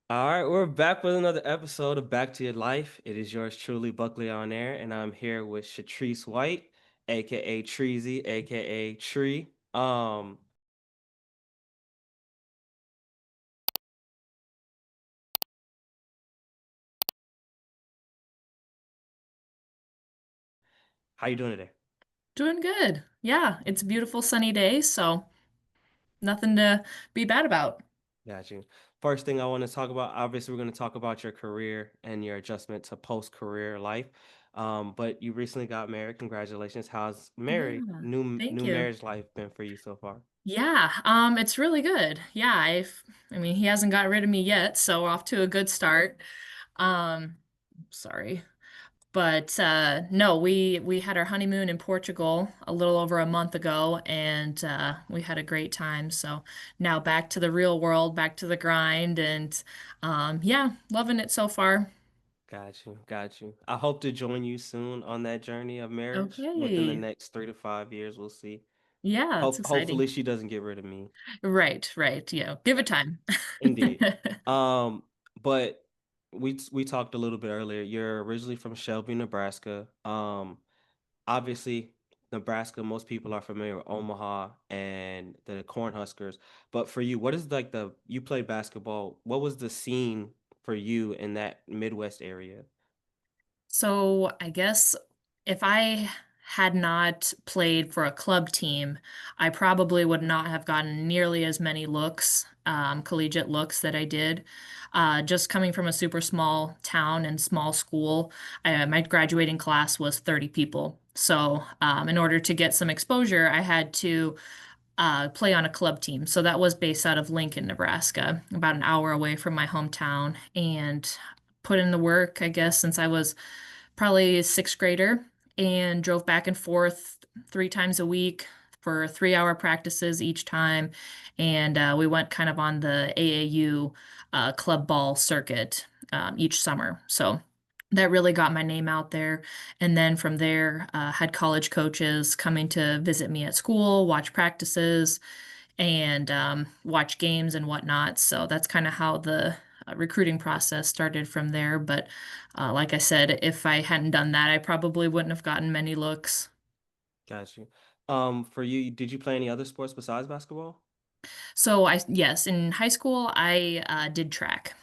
All right, we're back with another episode of Back to Your Life. It is yours truly, Buckley on air, and I'm here with Chatrice White, aka Treezy, aka Tree. How you doing today? Doing good. Yeah, it's a beautiful sunny day, so nothing to be bad about. Got you. First thing I want to talk about, obviously, we're going to talk about your career and your adjustment to post-career life. But you recently got married. Congratulations. How's married Yeah, new thank you. marriage life been for you so far? Yeah, it's really good. Yeah, I mean, he hasn't got rid of me yet, so we're off to a good start. Um, sorry. But no, we had our honeymoon in Portugal a little over a month ago, and we had a great time. So now back to the real world, back to the grind, and yeah, loving it so far. Got you, got you. I hope to join you soon on that journey of marriage within the Okay. next 3 to 5 years. We'll see. Yeah, it's Hopefully exciting. she doesn't get rid of me. Right, right. Yeah, give it Got you. time. Indeed. Um, but we talked a little bit earlier. You're originally from Shelby, Nebraska. Obviously Nebraska, most people are familiar with Omaha and the Cornhuskers. But for you, what is like you played basketball? What was the scene for you in that Midwest area? So I guess if I had not played for a club team, I probably would not have gotten nearly as many looks, collegiate looks that I did. Just coming from a super small town and small school, my graduating class was 30 people. So, in order to get some exposure, I had to play on a club team. So that was based out of Lincoln, Nebraska, about an hour away from my hometown, and put in the work, I guess, since I was probably a sixth grader and drove back and forth 3 times a week for 3 hour practices each time. And we went kind of on the AAU club ball circuit each summer. So that really got my name out there. And then from there, had college coaches coming to visit me at school, watch practices, and watch games and whatnot. So that's kind of how the recruiting process started from there. But like I said, if I hadn't done that, I probably wouldn't have gotten many looks. Got you. For you, did you play any other sports besides basketball? So yes, in high school, I did track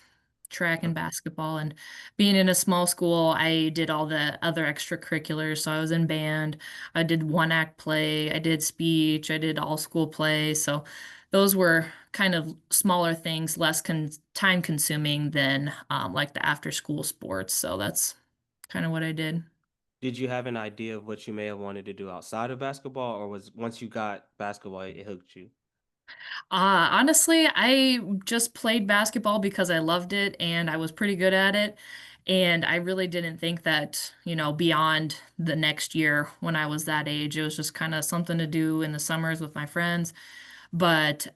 and Okay. basketball. And being in a small school, I did all the other extracurriculars. So I was in band, I did one act play, I did speech, I did all school play. So those were kind of smaller things, less time consuming than like the after school sports. So that's kind of what I did. Did you have an idea of what you may have wanted to do outside of basketball, or was once you got basketball, it hooked you? Honestly, I just played basketball because I loved it and I was pretty good at it. And I really didn't think that, beyond the next year when I was that age, it was just kind of something to do in the summers with my friends. But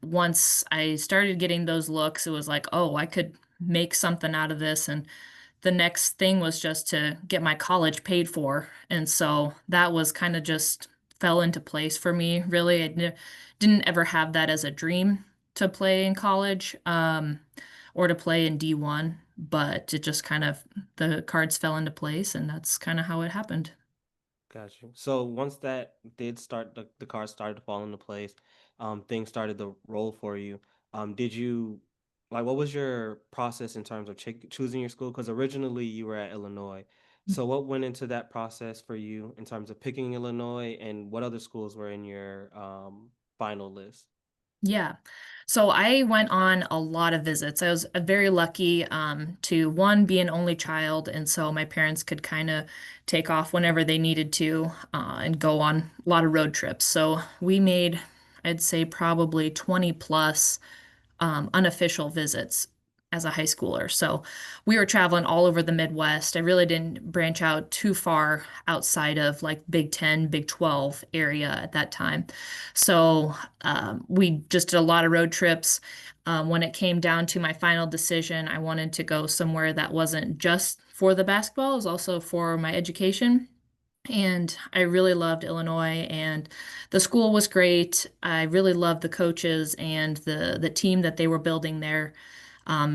once I started getting those looks, it was like, oh, I could make something out of this. And the next thing was just to get my college paid for. And so that was kind of just fell into place for me, really. Didn't ever have that as a dream to play in college, or to play in D1, but it just kind of the cards fell into place, and that's kind of how it happened. Got you. So once that did start, the cards started to fall into place, things started to roll for you. Did you like what was your process in terms of choosing your school? Because originally you were at Illinois. So what went into that process for you in terms of picking Illinois, and what other schools were in your final list? Yeah. So I went on a lot of visits. I was very lucky to one, be an only child, and so my parents could kind of take off whenever they needed to and go on a lot of road trips. So we made, I'd say, probably 20 plus unofficial visits as a high schooler. So we were traveling all over the Midwest. I really didn't branch out too far outside of like Big 10, Big 12 area at that time. So we just did a lot of road trips. When it came down to my final decision, I wanted to go somewhere that wasn't just for the basketball, it was also for my education. And I really loved Illinois, and the school was great. I really loved the coaches and the team that they were building there.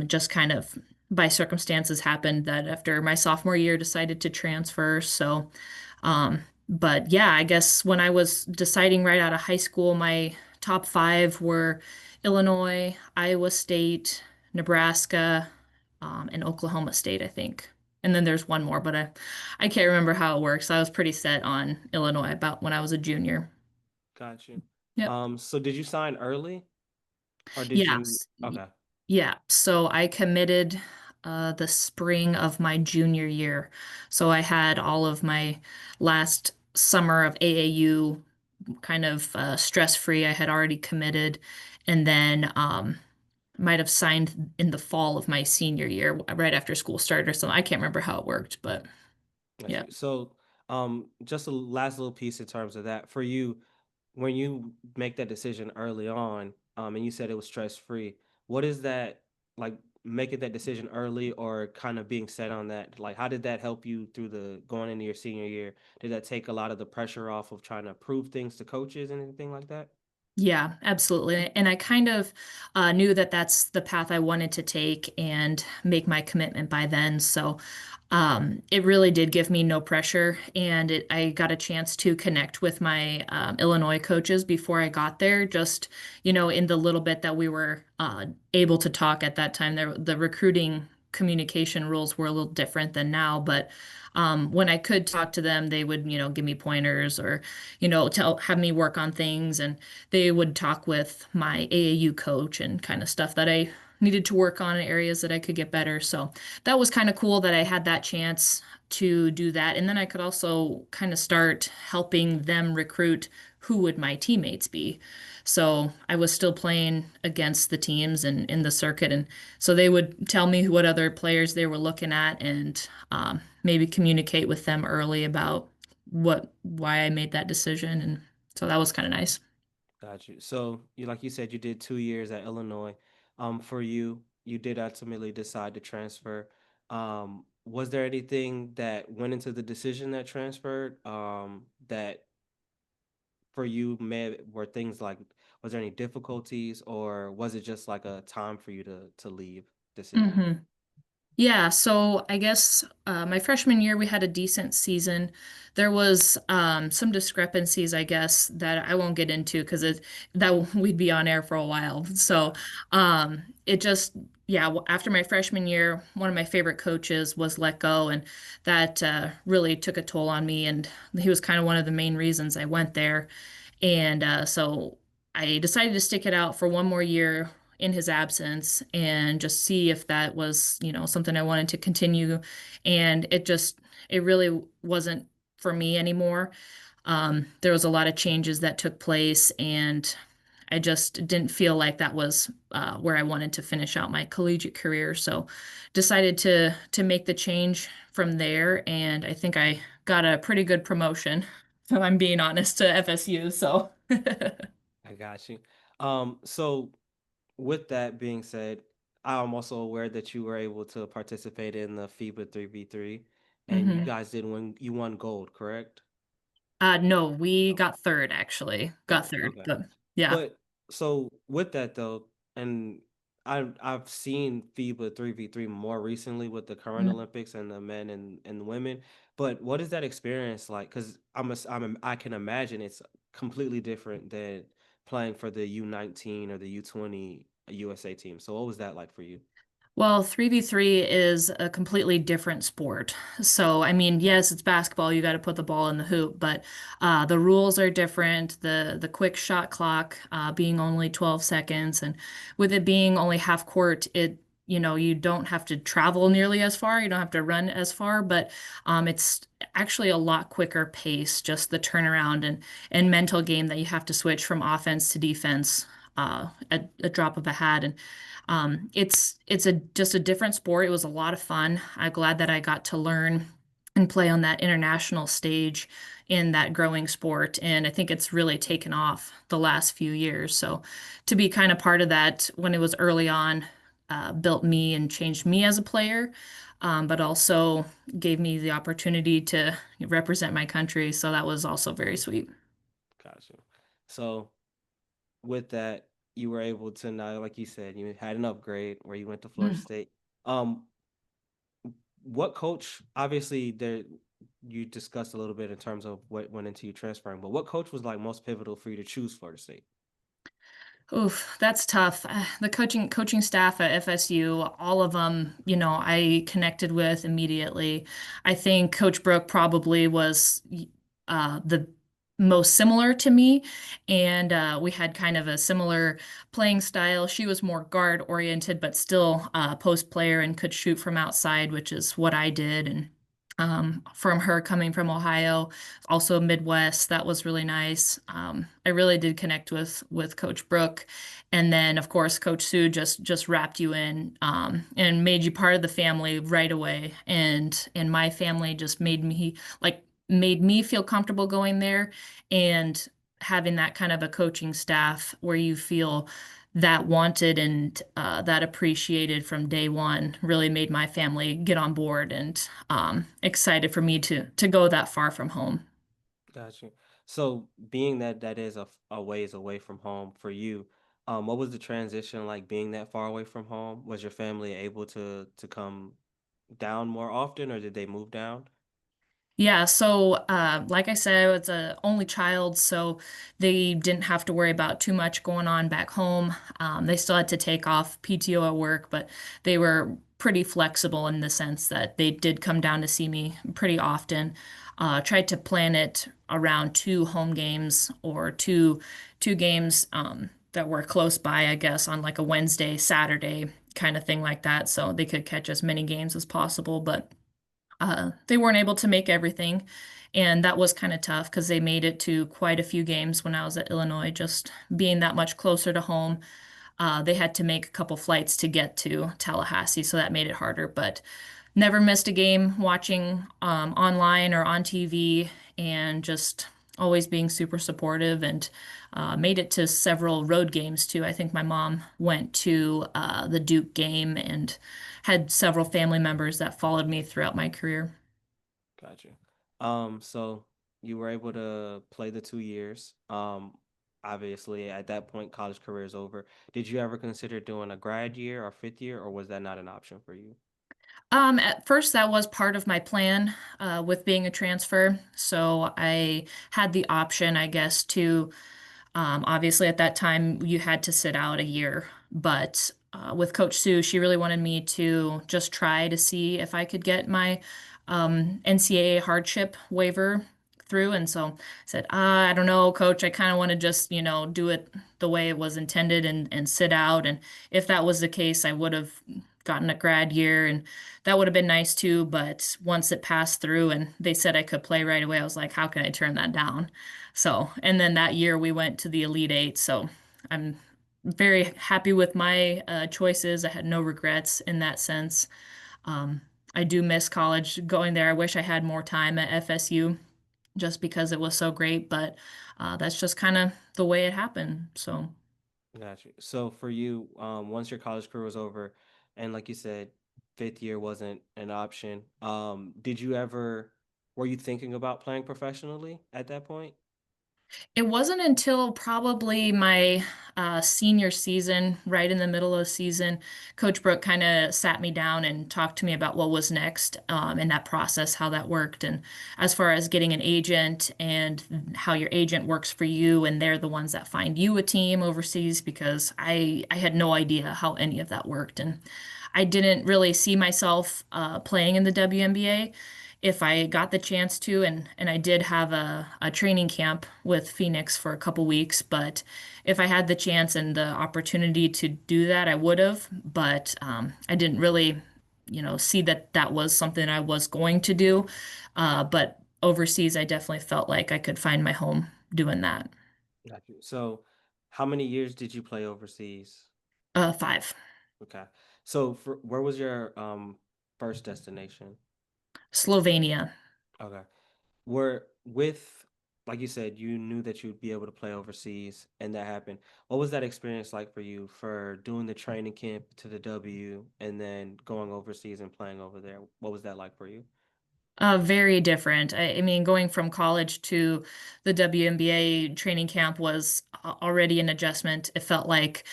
Just kind of by circumstances happened that after my sophomore year decided to transfer. So, but yeah, I guess when I was deciding right out of high school, my top five were Illinois, Iowa State, Nebraska, and Oklahoma State, I think. And then there's one more, but I can't remember how it works. I was pretty set on Illinois about when I was a junior. Got you. Yep. So did you sign early or did you? Yes. Okay, Yeah. So I committed the spring of my junior year. So I had all of my last summer of AAU kind of stress-free. I had already committed and then might have signed in the fall of my senior year, right after school started or something. I can't remember how it worked, but got yeah. you. So, just a last little piece in terms of that for you, when you make that decision early on, and you said it was stress free. What is that like? Making that decision early, or kind of being set on that? Like, how did that help you through the going into your senior year? Did that take a lot of the pressure off of trying to prove things to coaches and anything like that? Yeah, absolutely. And I kind of knew that that's the path I wanted to take and make my commitment by then. So it really did give me no pressure. And I got a chance to connect with my Illinois coaches before I got there, just, in the little bit that we were able to talk at that time. The recruiting communication rules were a little different than now, but when I could talk to them, they would, give me pointers or, have me work on things. And they would talk with my AAU coach and kind of stuff that I needed to work on in areas that I could get better. So that was kind of cool that I had that chance to do that. And then I could also kind of start helping them recruit who would my teammates be. So I was still playing against the teams and in the circuit. And so they would tell me what other players they were looking at and maybe communicate with them early about why I made that decision. And so that was kind of nice. Got you. So you like you said you did 2 years at Illinois. For you, you did ultimately decide to transfer. Was there anything that went into the decision that transferred? That for you may were things like was there any difficulties or was it just like a time for you to leave decision? hmm Yeah, so I guess my freshman year we had a decent season. There was some discrepancies, I guess, that I won't get into because that we'd be on air for a while. So it just yeah, after my freshman year, one of my favorite coaches was let go, and that really took a toll on me. And he was kind of one of the main reasons I went there. And so I decided to stick it out for one more year in his absence and just see if that was, something I wanted to continue. And it really wasn't for me anymore. There was a lot of changes that took place, and I just didn't feel like that was where I wanted to finish out my collegiate career. So decided to make the change from there, and I think I got a pretty good promotion, if I'm being honest, to FSU. So I got you. So with that being said, I'm also aware that you were able to participate in the FIBA 3v3 and you Mhm. guys did win you won gold, correct? No, we Okay. got third actually. Got Third. third, Okay. but yeah. But so with that though, and I've seen FIBA 3v3 more recently with the current Yeah. Olympics and the men and the women. But what is that experience like? Because I can imagine it's completely different than playing for the U19 or the U20 USA team. So what was that like for you? Well, 3v3 is a completely different sport. So, I mean, yes, it's basketball, you got to put the ball in the hoop, but the rules are different. The quick shot clock being only 12 seconds, and with it being only half court, you don't have to travel nearly as far, you don't have to run as far, but it's actually a lot quicker pace, just the turnaround and mental game that you have to switch from offense to defense at a drop of a hat. And it's just a different sport. It was a lot of fun. I'm glad that I got to learn and play on that international stage in that growing sport. And I think it's really taken off the last few years. So to be kind of part of that when it was early on, built me and changed me as a player, but also gave me the opportunity to represent my country. So that was also very sweet. Gotcha. So with that. you were able to now, like you said, you had an upgrade where you went to Florida Mm. State. Um, what coach? Obviously, there you discussed a little bit in terms of what went into you transferring, but what coach was like most pivotal for you to choose Florida State? Oof, that's tough. The coaching staff at FSU, all of them, I connected with immediately. I think Coach Brooke probably was the most similar to me, and we had kind of a similar playing style. She was more guard oriented, but still post player and could shoot from outside, which is what I did. And from her coming from Ohio, also Midwest. That was really nice. I really did connect with Coach Brooke, and then of course Coach Sue just wrapped you in and made you part of the family right away. And my family just made me feel comfortable going there and having that kind of a coaching staff where you feel that wanted and that appreciated from day one really made my family get on board and excited for me to go that far from home. Gotcha. So, being that that is a ways away from home for you, what was the transition like being that far away from home? Was your family able to come down more often, or did they move down? Yeah, so like I said, I was a only child, so they didn't have to worry about too much going on back home. They still had to take off PTO at work, but they were pretty flexible in the sense that they did come down to see me pretty often. Tried to plan it around two home games or two games that were close by, I guess, on like a Wednesday, Saturday kind of thing like that, so they could catch as many games as possible, but. They weren't able to make everything, and that was kind of tough because they made it to quite a few games when I was at Illinois, just being that much closer to home. They had to make a couple flights to get to Tallahassee, so that made it harder, but never missed a game watching online or on TV, and just always being super supportive and made it to several road games too. I think my mom went to the Duke game and had several family members that followed me throughout my career. Gotcha. So you were able to play the 2 years. Obviously, at that point, college career is over. Did you ever consider doing a grad year or fifth year, or was that not an option for you? At first, that was part of my plan with being a transfer. So I had the option, I guess, to obviously, at that time, you had to sit out a year, but with Coach Sue, she really wanted me to just try to see if I could get my NCAA hardship waiver through. And so I said, I don't know, Coach, I kind of want to just, do it the way it was intended and sit out. And if that was the case, I would have gotten a grad year and that would have been nice too. But once it passed through and they said I could play right away, I was like, how can I turn that down? So, and then that year we went to the Elite Eight. So I'm very happy with my choices. I had no regrets in that sense. Um, I do miss college going there. I wish I had more time at FSU just because it was so great, but that's just kind of the way it happened. So. Gotcha. So for you, once your college career was over, and like you said, fifth year wasn't an option. Were you thinking about playing professionally at that point? It wasn't until probably my senior season, right in the middle of the season, Coach Brooke kind of sat me down and talked to me about what was next in that process, how that worked, and as far as getting an agent and how your agent works for you, and they're the ones that find you a team overseas because I had no idea how any of that worked, and I didn't really see myself playing in the WNBA if I got the chance to, and I did have a training camp with Phoenix for a couple weeks, but if I had the chance and the opportunity to do that, I would have. But I didn't really, see that that was something I was going to do. But overseas, I definitely felt like I could find my home doing that. Gotcha. So how many years did you play overseas? 5. Okay. So where was your first destination? Slovenia. Okay. Were with like you said, you knew that you'd be able to play overseas and that happened. What was that experience like for you for doing the training camp to the W and then going overseas and playing over there? What was that like for you? Very different. I mean, going from college to the WNBA training camp was already an adjustment. It felt like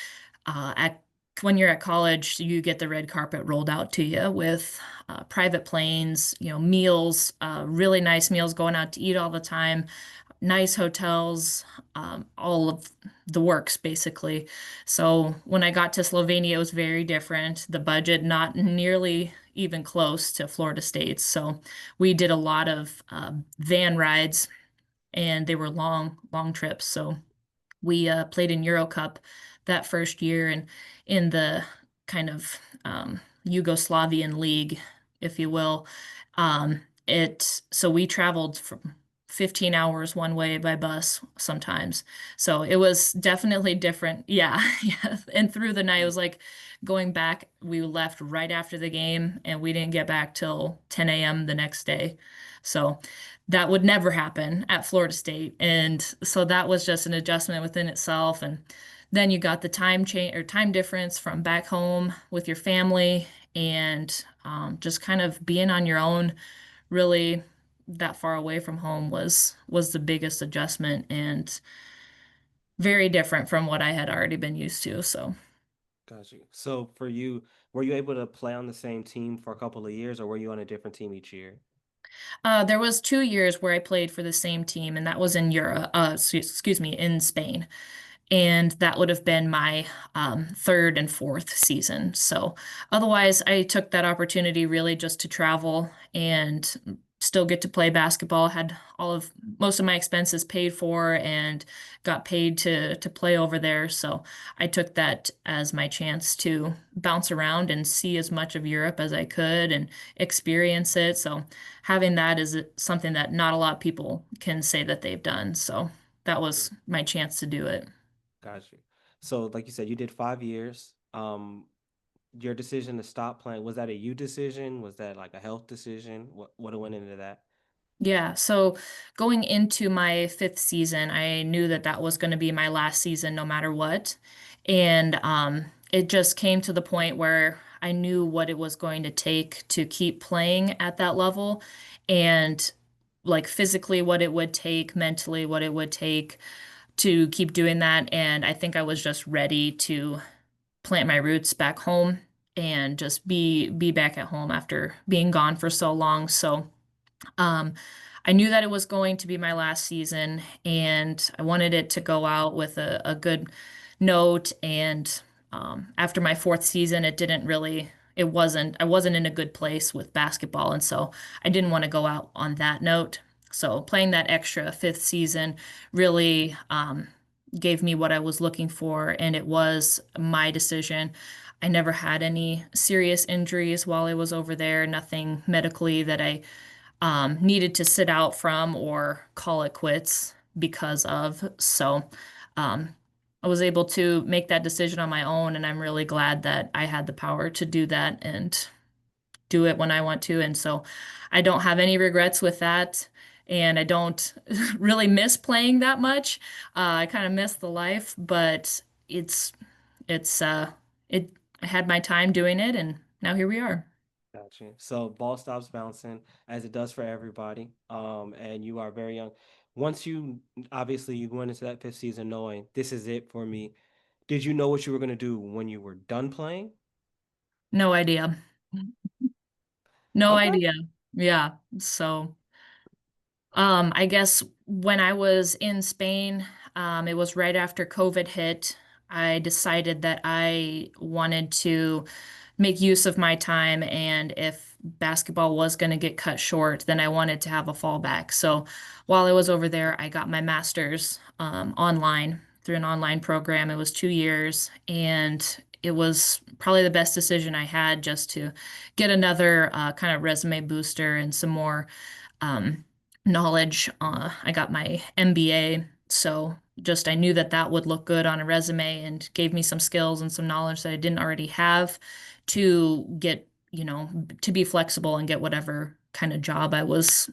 at when you're at college, you get the red carpet rolled out to you with private planes, meals, really nice meals, going out to eat all the time, nice hotels, all of the works basically. So when I got to Slovenia, it was very different. The budget not nearly even close to Florida State's. So we did a lot of van rides, and they were long, long trips. So we played in Euro Cup that first year and in the kind of Yugoslavian league, if you will. So we traveled from 15 hours one way by bus sometimes. So it was definitely different. Yeah, yeah. And through the night, it was like going back, we left right after the game and we didn't get back till 10 a.m. the next day. So that would never happen at Florida State. And so that was just an adjustment within itself. And then you got the time change or time difference from back home with your family and just kind of being on your own, really that far away from home was the biggest adjustment and very different from what I had already been used to. So Got you. So for you, were you able to play on the same team for a couple of years, or were you on a different team each year? there was 2 years where I played for the same team, and that was in Europe, excuse me, in Spain. And that would have been my third and fourth season. So otherwise, I took that opportunity really just to travel and still get to play basketball. Had all of most of my expenses paid for and got paid to play over there. So I took that as my chance to bounce around and see as much of Europe as I could and experience it. So having that is something that not a lot of people can say that they've done. So that was my chance to do it. Got you. So, like you said, you did 5 years. Your decision to stop playing, was that a you decision? Was that like a health decision? What went into that? Yeah, so going into my fifth season, I knew that that was going to be my last season no matter what. And it just came to the point where I knew what it was going to take to keep playing at that level and like physically what it would take, mentally what it would take to keep doing that. And I think I was just ready to plant my roots back home and just be back at home after being gone for so long. So um, I knew that it was going to be my last season, and I wanted it to go out with a good note. And after my fourth season, I wasn't in a good place with basketball. And so I didn't want to go out on that note. So playing that extra fifth season really gave me what I was looking for, and it was my decision. I never had any serious injuries while I was over there, nothing medically that I needed to sit out from or call it quits because of. So um, I was able to make that decision on my own, and I'm really glad that I had the power to do that and do it when I want to. And so I don't have any regrets with that. And I don't really miss playing that much. I kind of miss the life, but it's, it's, it, I had my time doing it, and now here we are. Gotcha. So ball stops bouncing as it does for everybody. And you are very young. Once you obviously you went into that fifth season knowing this is it for me. Did you know what you were gonna do when you were done playing? No idea. No Okay. idea. Yeah. So, I guess when I was in Spain, it was right after COVID hit. I decided that I wanted to make use of my time, and if basketball was going to get cut short, then I wanted to have a fallback. So while I was over there, I got my master's online through an online program. It was 2 years, and it was probably the best decision I had just to get another kind of resume booster and some more um, knowledge. I got my MBA, so just I knew that that would look good on a resume and gave me some skills and some knowledge that I didn't already have to get, to be flexible and get whatever kind of job I was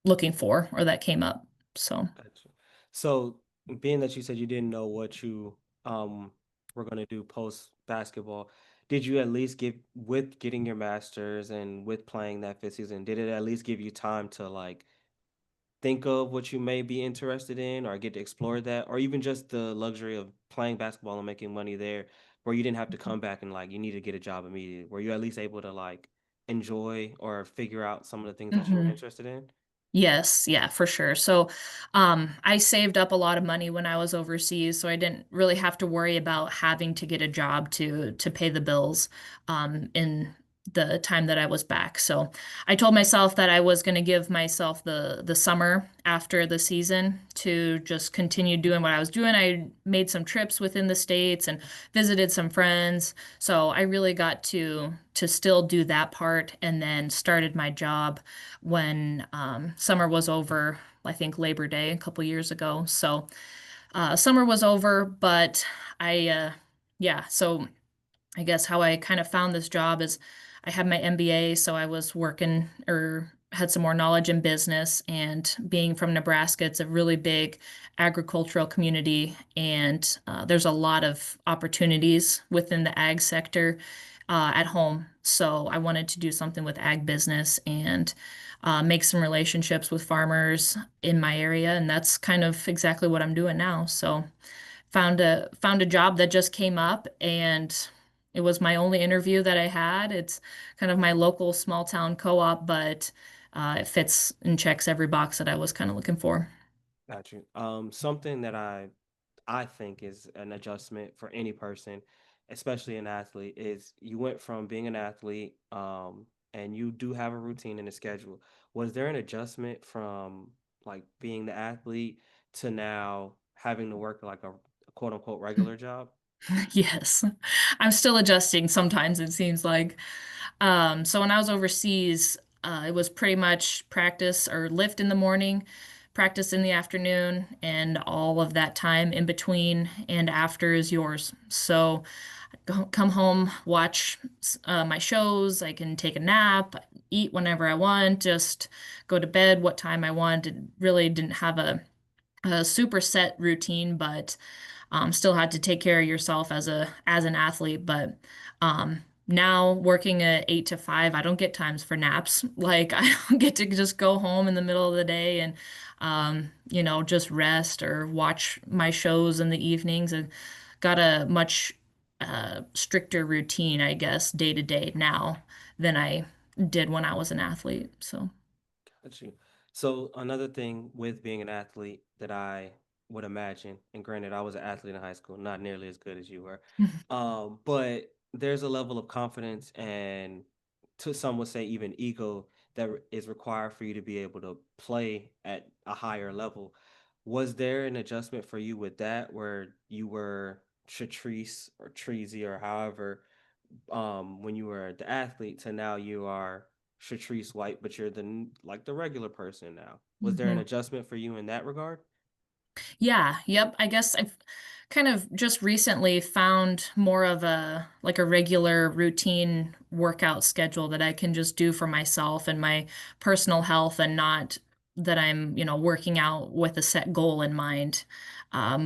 looking for or that came up. So, Gotcha. So being that you said you didn't know what you were gonna do post basketball, did you at least give with getting your master's and with playing that 5th season, did it at least give you time to, like, think of what you may be interested in or get to explore that, or even just the luxury of playing basketball and making money there where you didn't have to come back and like you need to get a job immediately? Were you at least able to like enjoy or figure out some of the things that you were Mhm. interested in? Yes, yeah, for sure. So, I saved up a lot of money when I was overseas, so I didn't really have to worry about having to get a job to pay the bills, in the time that I was back. So, I told myself that I was going to give myself the summer after the season to just continue doing what I was doing. I made some trips within the states and visited some friends, so I really got to still do that part, and then started my job when summer was over, I think Labor Day a couple years ago. So summer was over, but yeah, so I guess how I kind of found this job is I had my MBA, so I was working or had some more knowledge in business. And being from Nebraska, it's a really big agricultural community, and there's a lot of opportunities within the ag sector at home. So I wanted to do something with ag business and make some relationships with farmers in my area, and that's kind of exactly what I'm doing now. So found a job that just came up, and it was my only interview that I had. It's kind of my local small town co-op, but it fits and checks every box that I was kind of looking for. Got you. Something that I think is an adjustment for any person, especially an athlete, is you went from being an athlete, and you do have a routine and a schedule. Was there an adjustment from like being the athlete to now having to work like a quote unquote regular job? Yes. I'm still adjusting sometimes, it seems like. So when I was overseas, it was pretty much practice or lift in the morning, practice in the afternoon, and all of that time in between and after is yours. So come home, watch my shows. I can take a nap, eat whenever I want, just go to bed what time I want. It really didn't have a super set routine, but still had to take care of yourself as an athlete. But now working at 8 to 5, I don't get times for naps. Like I don't get to just go home in the middle of the day and just rest or watch my shows in the evenings, and got a much stricter routine, I guess, day to day now than I did when I was an athlete. So. Got you. So another thing with being an athlete that I would imagine, and granted, I was an athlete in high school, not nearly as good as you were, but there's a level of confidence and, to some would say, even ego that is required for you to be able to play at a higher level. Was there an adjustment for you with that, where you were Chatrice or Treasy or however, when you were the athlete, to now you are Chatrice White, but you're like the regular person now. Was there an Mhm. adjustment for you in that regard? Yeah, yep. I guess I've kind of just recently found more of a like a regular routine workout schedule that I can just do for myself and my personal health, and not that I'm, working out with a set goal in mind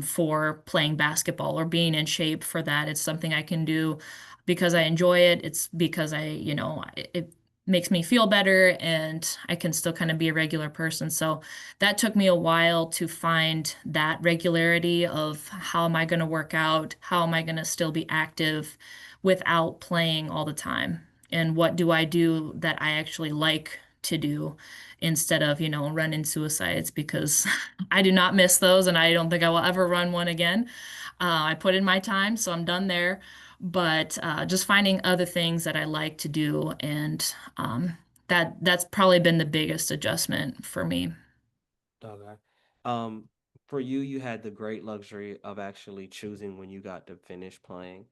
for playing basketball or being in shape for that. It's something I can do because I enjoy it. It's because it makes me feel better, and I can still kind of be a regular person. So that took me a while to find that regularity of how am I going to work out? How am I going to still be active without playing all the time? And what do I do that I actually like to do instead of, running suicides? Because I do not miss those, and I don't think I will ever run one again. I put in my time, so I'm done there. But just finding other things that I like to do, and that's probably been the biggest adjustment for me. Okay. Um, for you, you had the great luxury of actually choosing when you got to finish playing.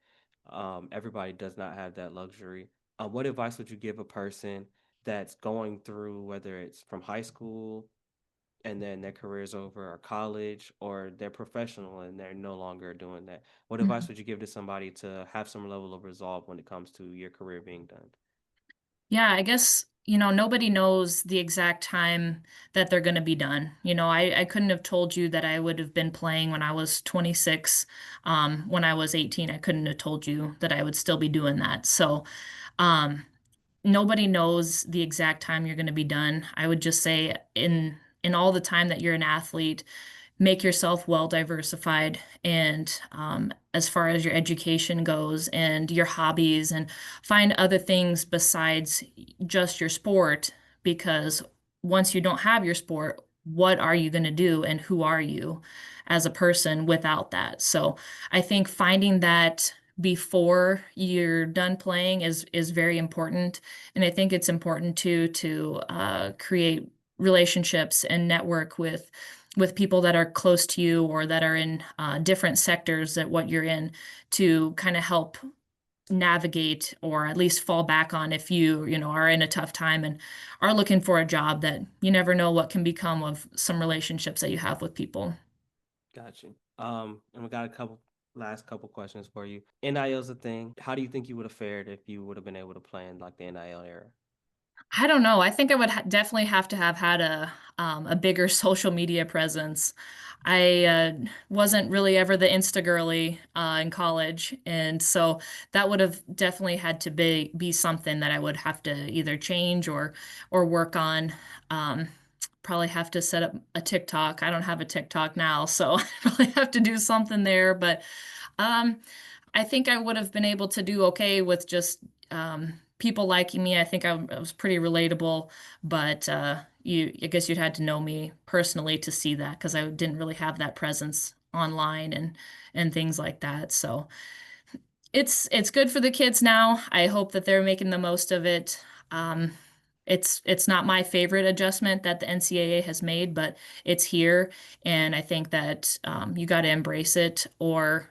Everybody does not have that luxury. What advice would you give a person that's going through, whether it's from high school and then their career's over, or college, or they're professional and they're no longer doing that? What advice would you give to somebody to have some level of resolve when it comes to your career being done? Yeah, I guess, nobody knows the exact time that they're going to be done. I couldn't have told you that I would have been playing when I was 26. When I was 18, I couldn't have told you that I would still be doing that. So, um, nobody knows the exact time you're going to be done. I would just say in all the time that you're an athlete, make yourself well diversified and as far as your education goes and your hobbies and find other things besides just your sport because once you don't have your sport, what are you going to do and who are you as a person without that? So I think finding that before you're done playing is very important. And I think it's important too to create relationships and network with people that are close to you or that are in different sectors that what you're in to kind of help navigate or at least fall back on if you are in a tough time and are looking for a job that you never know what can become of some relationships that you have with people. Got you. And we got a couple questions for you. NIL's a thing. How do you think you would have fared if you would have been able to play in like the NIL era? I don't know. I think I would definitely have to have had a bigger social media presence. I wasn't really ever the Insta girly in college, and so that would have definitely had to be something that I would have to either change or work on. Um, Probably have to set up a TikTok. I don't have a TikTok now, so I probably have to do something there. But um, I think I would have been able to do okay with just people liking me. I think I was pretty relatable, but I guess you'd had to know me personally to see that because I didn't really have that presence online and things like that. So it's good for the kids now. I hope that they're making the most of it. Um, it's not my favorite adjustment that the NCAA has made, but it's here, and I think that you got to embrace it, or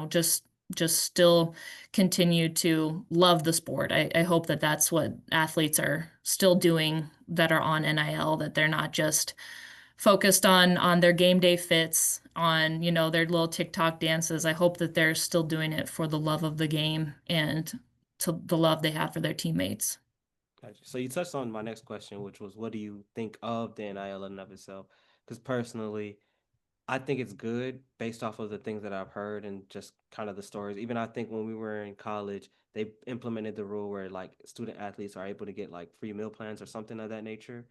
just still continue to love the sport. I hope that that's what athletes are still doing that are on NIL, that they're not just focused on their game day fits, on their little TikTok dances. I hope that they're still doing it for the love of the game and to the love they have for their teammates. Gotcha. So you touched on my next question, which was, what do you think of the NIL in and of itself? Because personally, I think it's good based off of the things that I've heard and just kind of the stories. Even I think when we were in college, they implemented the rule where like student athletes are able to get like free meal plans or something of that nature.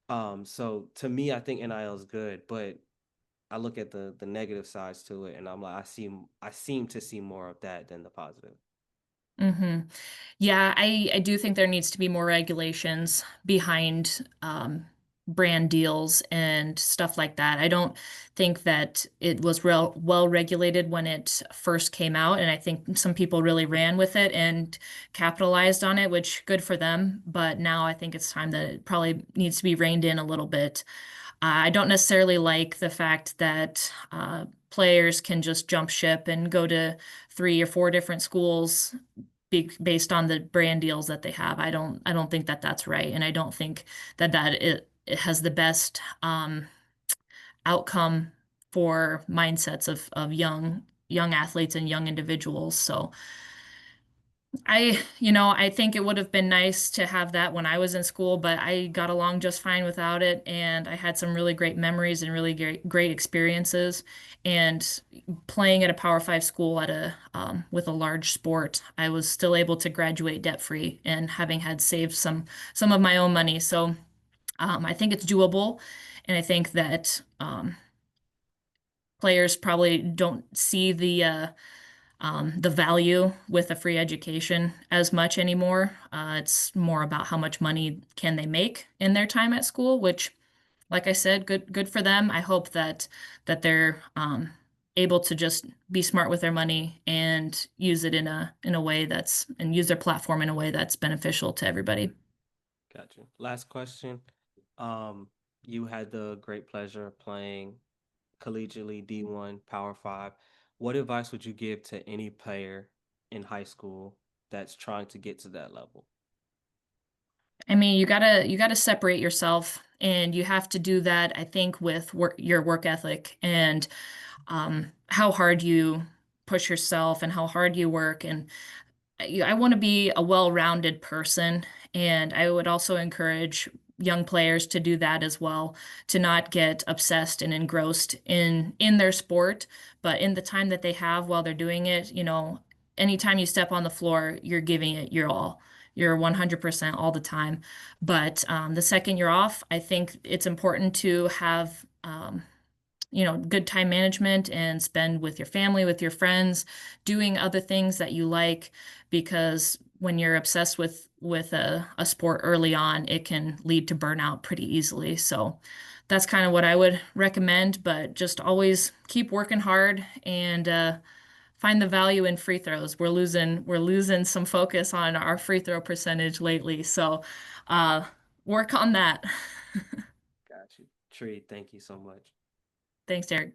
So to me, I think NIL is good, but I look at the negative sides to it, and I'm like, I seem to see more of that than the positive. Hmm. Yeah, I do think there needs to be more regulations behind brand deals and stuff like that. I don't think that it was real well regulated when it first came out, and I think some people really ran with it and capitalized on it, which good for them. But now I think it's time that it probably needs to be reined in a little bit. I don't necessarily like the fact that players can just jump ship and go to 3 or 4 different schools based on the brand deals that they have. I don't think that that's right, and I don't think that it has the best outcome for mindsets of young athletes and young individuals. So I think it would have been nice to have that when I was in school, but I got along just fine without it, and I had some really great memories and really great experiences. And playing at a Power Five school at a with a large sport, I was still able to graduate debt free and having had saved some of my own money. So I think it's doable, and I think that players probably don't see the value with a free education as much anymore. It's more about how much money can they make in their time at school, which, like I said, good for them. I hope that they're able to just be smart with their money and use it in a way and use their platform in a way that's beneficial to everybody. Gotcha. Last question. Um, you had the great pleasure of playing collegiately D1 Power Five. What advice would you give to any player in high school that's trying to get to that level? I mean, you gotta separate yourself, and you have to do that, I think, with your work ethic and how hard you push yourself and how hard you work. And I want to be a well-rounded person, and I would also encourage young players to do that as well, to not get obsessed and engrossed in their sport, but in the time that they have while they're doing it, anytime you step on the floor, you're giving it your all. You're 100% all the time. But the second you're off, I think it's important to have good time management and spend with your family, with your friends, doing other things that you like, because when you're obsessed with a sport early on, it can lead to burnout pretty easily. So that's kind of what I would recommend, but just always keep working hard and find the value in free throws. We're losing some focus on our free throw percentage lately. So uh work on that. Got you. Tree, thank you so much. Thanks, Derek.